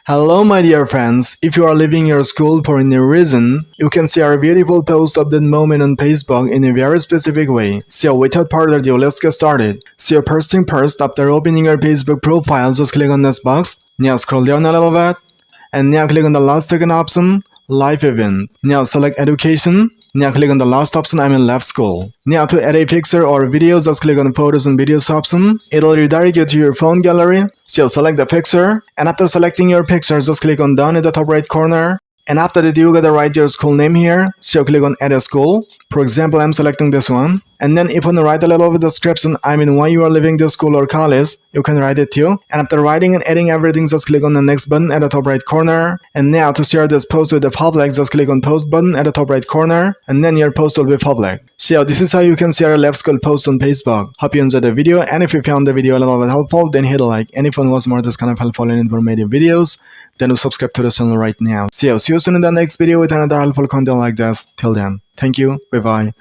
Hello my dear friends, if you are leaving your school for any reason, you can see our beautiful post of that moment on Facebook in a very specific way. So without further ado, let's get started. So first thing first, after opening your Facebook profile, just click on this box. Now scroll down a little bit, and now click on the last second option, Live Event. Now select Education. Now click on the last option, left school. Now to add a picture or video, just click on Photos and Videos option. It'll redirect you to your phone gallery. So select the picture, and after selecting your picture, just click on down in the top right corner. And after that, you gotta write your school name here. So click on Add a School. For example, I'm selecting this one. And then if you want to write a little bit of description, why you are leaving the school or college, you can write it too. And after writing and adding everything, just click on the next button at the top right corner. And now to share this post with the public, just click on Post button at the top right corner. And then your post will be public. So this is how you can share a left school post on Facebook. Hope you enjoyed the video. And if you found the video a little bit helpful, then hit a like. And if you want more this kind of helpful and informative videos, then do subscribe to the channel right now. So see you soon in the next video with another helpful content like this. Till then, thank you. Bye bye.